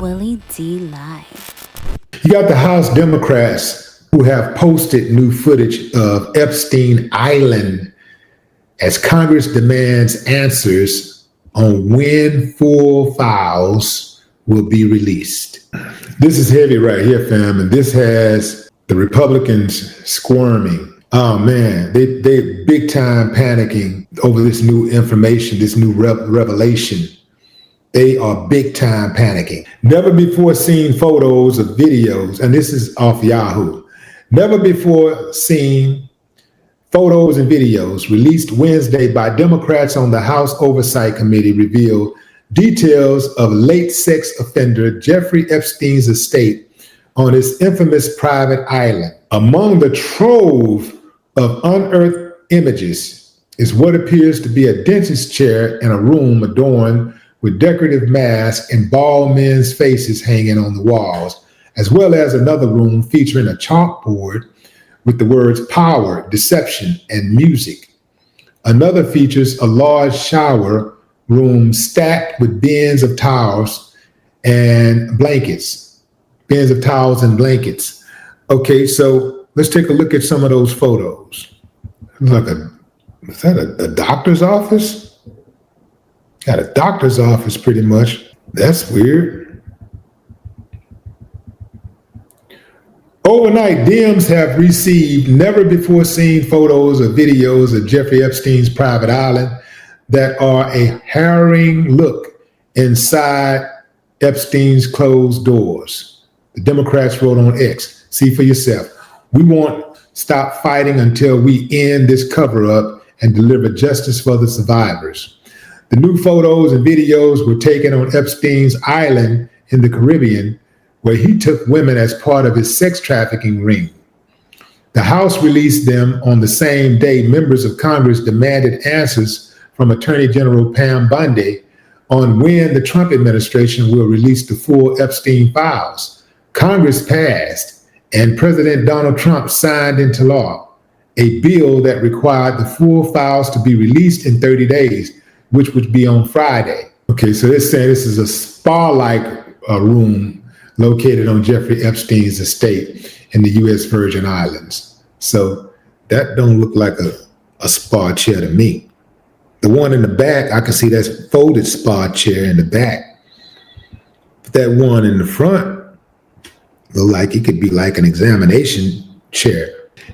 Willie D Live. You got the House Democrats who have posted new footage of Epstein Island as Congress demands answers on when full files will be released. This is heavy right here, fam, and this has the Republicans squirming. Oh man, they big time panicking over this new information, this new revelation. They are big time panicking. Never before seen photos of videos, and this is off Yahoo. Never before seen photos and videos released Wednesday by Democrats on the House Oversight Committee reveal details of late sex offender Jeffrey Epstein's estate on his infamous private island. Among the trove of unearthed images is what appears to be a dentist chair in a room adorned with decorative masks and bald men's faces hanging on the walls, as well as another room featuring a chalkboard with the words power, deception, and music. Another features a large shower room stacked with bins of towels and blankets. Bins of towels and blankets. Okay, so let's take a look at some of those photos. Is that a doctor's office? Got a doctor's office pretty much. That's weird. Overnight, Dems have received never before seen photos or videos of Jeffrey Epstein's private island that are a harrowing look inside Epstein's closed doors. The Democrats wrote on X, see for yourself. We won't stop fighting until we end this cover-up and deliver justice for the survivors. The new photos and videos were taken on Epstein's island in the Caribbean, where he took women as part of his sex trafficking ring. The House released them on the same day members of Congress demanded answers from Attorney General Pam Bondi on when the Trump administration will release the full Epstein files. Congress passed, and President Donald Trump signed into law a bill that required the full files to be released in 30 days, which would be on Friday. Okay, so they're saying this is a spa-like room located on Jeffrey Epstein's estate in the U.S. Virgin Islands. So that don't look like a spa chair to me. The one in the back, I can see that's folded spa chair in the back. But that one in the front look like it could be like an examination chair.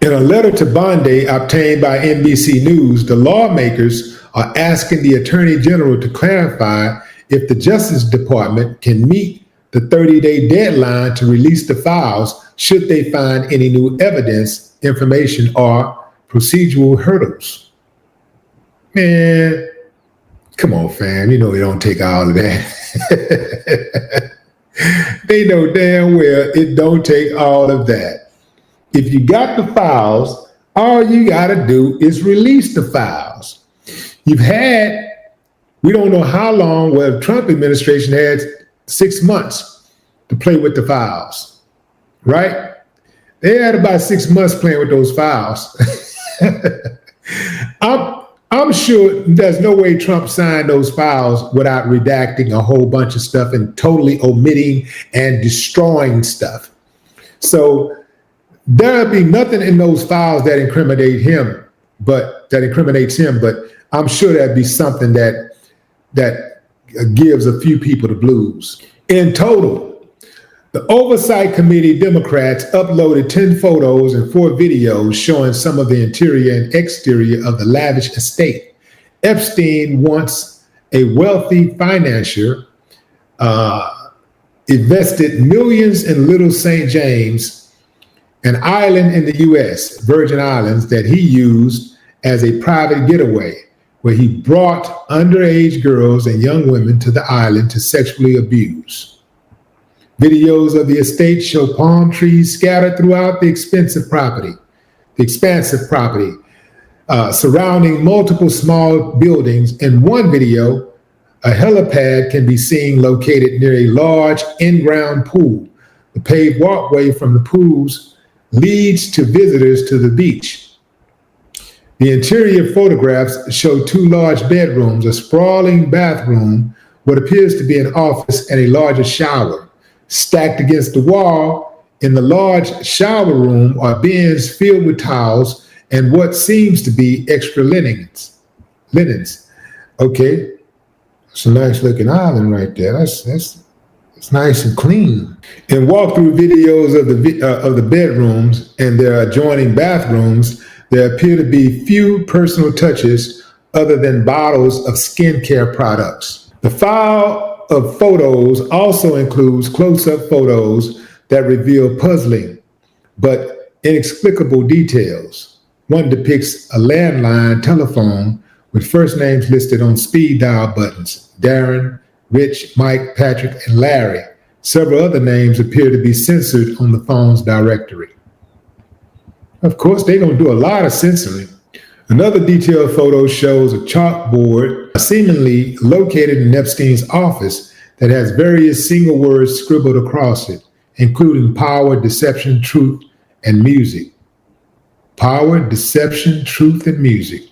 In a letter to Bondi obtained by NBC News, the lawmakers are asking the Attorney General to clarify if the Justice Department can meet the 30-day deadline to release the files should they find any new evidence, information, or procedural hurdles. Man, come on, fam. You know they don't take all of that. They know damn well it don't take all of that. If you got the files, all you got to do is release the files. You've had, we don't know how long, well, the Trump administration had 6 months to play with the files, right? They had about 6 months playing with those files. I'm sure there's no way Trump signed those files without redacting a whole bunch of stuff and totally omitting and destroying stuff. So there'll be nothing in those files that incriminates him, but I'm sure that'd be something that gives a few people the blues. In total, the Oversight Committee Democrats uploaded 10 photos and 4 videos showing some of the interior and exterior of the lavish estate. Epstein, once a wealthy financier, invested millions in Little St. James, an island in the U.S., Virgin Islands, that he used as a private getaway, where he brought underage girls and young women to the island to sexually abuse. Videos of the estate show palm trees scattered throughout the expansive property, surrounding multiple small buildings. In one video, a helipad can be seen located near a large in-ground pool. The paved walkway from the pools leads to visitors to the beach. The interior photographs show 2 large bedrooms, a sprawling bathroom, what appears to be an office, and a larger shower. Stacked against the wall in the large shower room are bins filled with towels and what seems to be extra linens. Okay, it's a nice looking island right there. That's it's nice and clean. In walkthrough videos of the bedrooms and their adjoining bathrooms, there appear to be few personal touches other than bottles of skincare products. The file of photos also includes close-up photos that reveal puzzling but inexplicable details. One depicts a landline telephone with first names listed on speed dial buttons: Darren, Rich, Mike, Patrick, and Larry. Several other names appear to be censored on the phone's directory. Of course, they're going to do a lot of censoring. Another detailed photo shows a chalkboard seemingly located in Epstein's office that has various single words scribbled across it, including power, deception, truth, and music. Power, deception, truth, and music.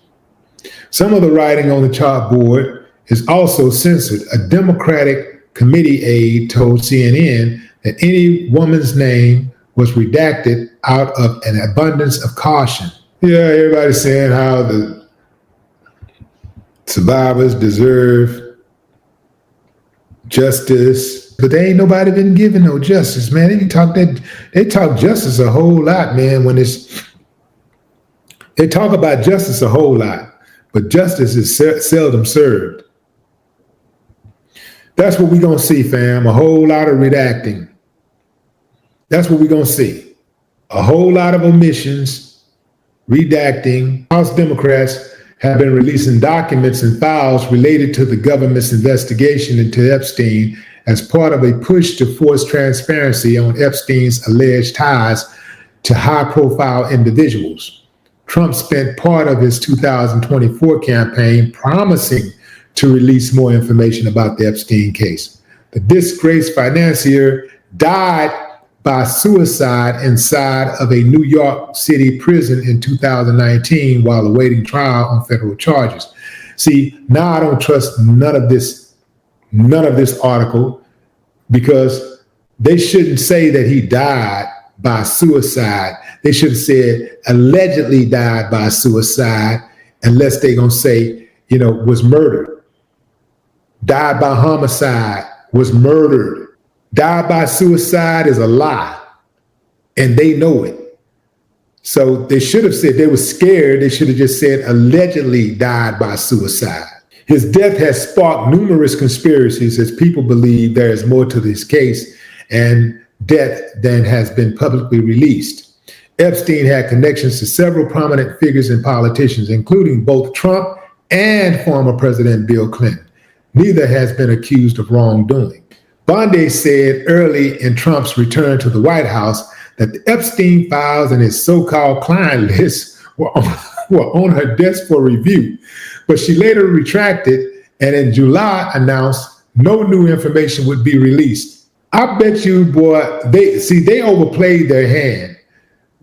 Some of the writing on the chalkboard is also censored. A Democratic committee aide told CNN that any woman's name was redacted out of an abundance of caution. Yeah, everybody's saying how the survivors deserve justice, but they ain't nobody been given no justice, man. They talk justice a whole lot, man. They talk about justice a whole lot, but justice is seldom served. That's what we're going to see, fam. A whole lot of redacting. That's what we're going to see. A whole lot of omissions, redacting. House Democrats have been releasing documents and files related to the government's investigation into Epstein as part of a push to force transparency on Epstein's alleged ties to high-profile individuals. Trump spent part of his 2024 campaign promising to release more information about the Epstein case. The disgraced financier died by suicide inside of a New York City prison in 2019 while awaiting trial on federal charges. See, now I don't trust none of this article, because they shouldn't say that he died by suicide. They should have said allegedly died by suicide, unless they're going to say, was murdered. Died by homicide, was murdered. Died by suicide is a lie, and they know it. So they should have said, they were scared, they should have just said allegedly died by suicide. His death has sparked numerous conspiracies as people believe there is more to this case and death than has been publicly released. Epstein had connections to several prominent figures and politicians, including both Trump and former President Bill Clinton. Neither has been accused of wrongdoing. Bondi said early in Trump's return to the White House that the Epstein files and his so-called client list were on her desk for review, but she later retracted and in July announced no new information would be released. I bet you, boy, they overplayed their hand.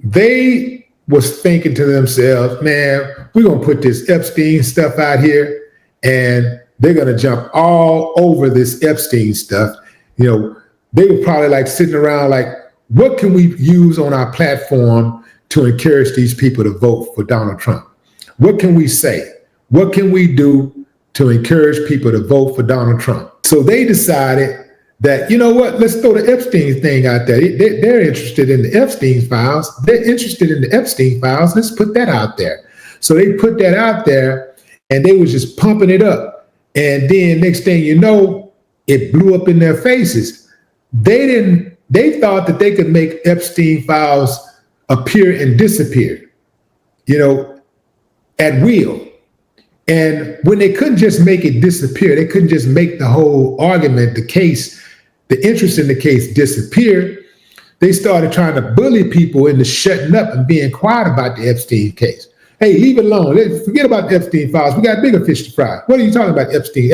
They was thinking to themselves, man, we're going to put this Epstein stuff out here and they're going to jump all over this Epstein stuff. They were probably like sitting around like, what can we use on our platform to encourage these people to vote for Donald Trump? What can we say? What can we do to encourage people to vote for Donald Trump? So they decided that, let's throw the Epstein thing out there. They're interested in the Epstein files. They're interested in the Epstein files. Let's put that out there. So they put that out there and they was just pumping it up. And then next thing you know, it blew up in their faces. They thought that they could make Epstein files appear and disappear, at will. And when they couldn't just make it disappear, they couldn't just make the whole argument, the case, the interest in the case disappear, they started trying to bully people into shutting up and being quiet about the Epstein case. Hey, leave it alone. Forget about the Epstein files. We got bigger fish to fry. What are you talking about? Epstein.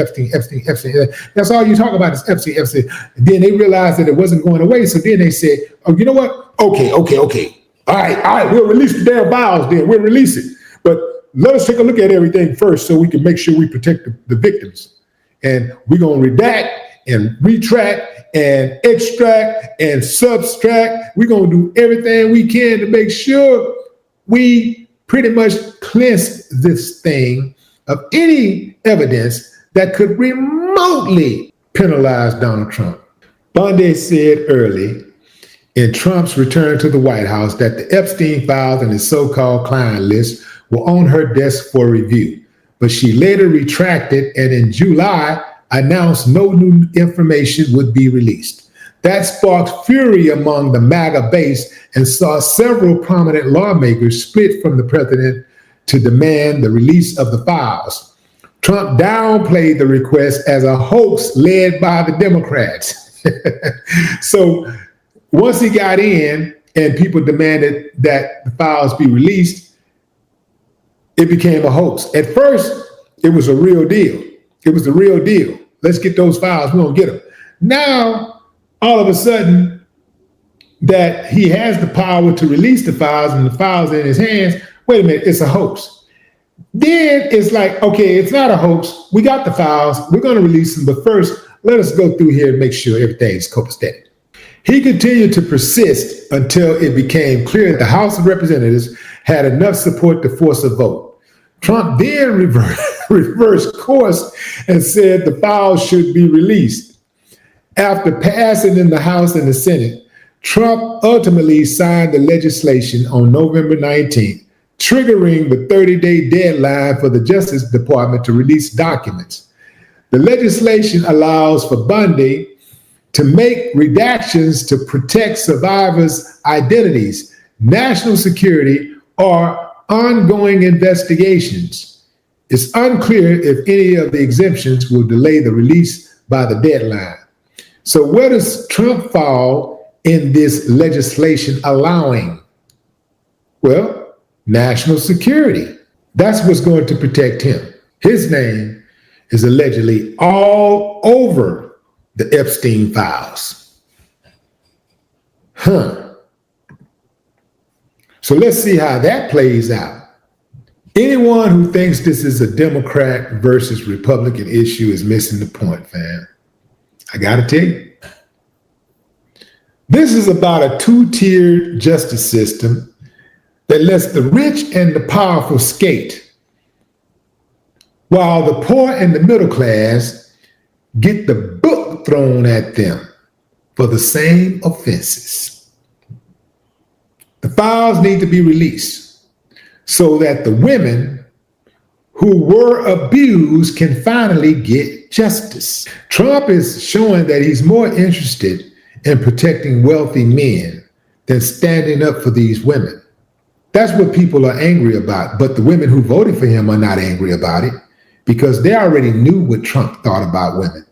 That's all you talk about is Epstein. And then they realized that it wasn't going away. So then they said, oh, you know what? Okay. All right. We'll release the damn files then. We'll release it. But let us take a look at everything first so we can make sure we protect the victims. And we're going to redact and retract and extract and subtract. We're going to do everything we can to make sure we pretty much cleanse this thing of any evidence that could remotely penalize Donald Trump. Bondi said early in Trump's return to the White House that the Epstein files and his so-called client list were on her desk for review, but she later retracted and in July announced no new information would be released. That sparked fury among the MAGA base and saw several prominent lawmakers split from the president to demand the release of the files. Trump downplayed the request as a hoax led by the Democrats. So once he got in and people demanded that the files be released, it became a hoax. At first, it was a real deal. It was the real deal. Let's get those files. We're going to get them. Now, all of a sudden, that he has the power to release the files and the files in his hands, wait a minute, it's a hoax. Then it's like, okay, it's not a hoax. We got the files. We're going to release them. But first, let us go through here and make sure everything's copacetic. He continued to persist until it became clear that the House of Representatives had enough support to force a vote. Trump then reversed course and said the files should be released. After passing in the House and the Senate, Trump ultimately signed the legislation on November 19th, triggering the 30-day deadline for the Justice Department to release documents. The legislation allows for Bondi to make redactions to protect survivors' identities, national security, or ongoing investigations. It's unclear if any of the exemptions will delay the release by the deadline. So where does Trump fall in this legislation allowing? Well, national security. That's what's going to protect him. His name is allegedly all over the Epstein files. So let's see how that plays out. Anyone who thinks this is a Democrat versus Republican issue is missing the point, fam. I got to tell you. This is about a two-tiered justice system that lets the rich and the powerful skate, while the poor and the middle class get the book thrown at them for the same offenses. The files need to be released so that the women who were abused can finally get justice. Trump is showing that he's more interested in protecting wealthy men than standing up for these women. That's what people are angry about. But the women who voted for him are not angry about it because they already knew what Trump thought about women.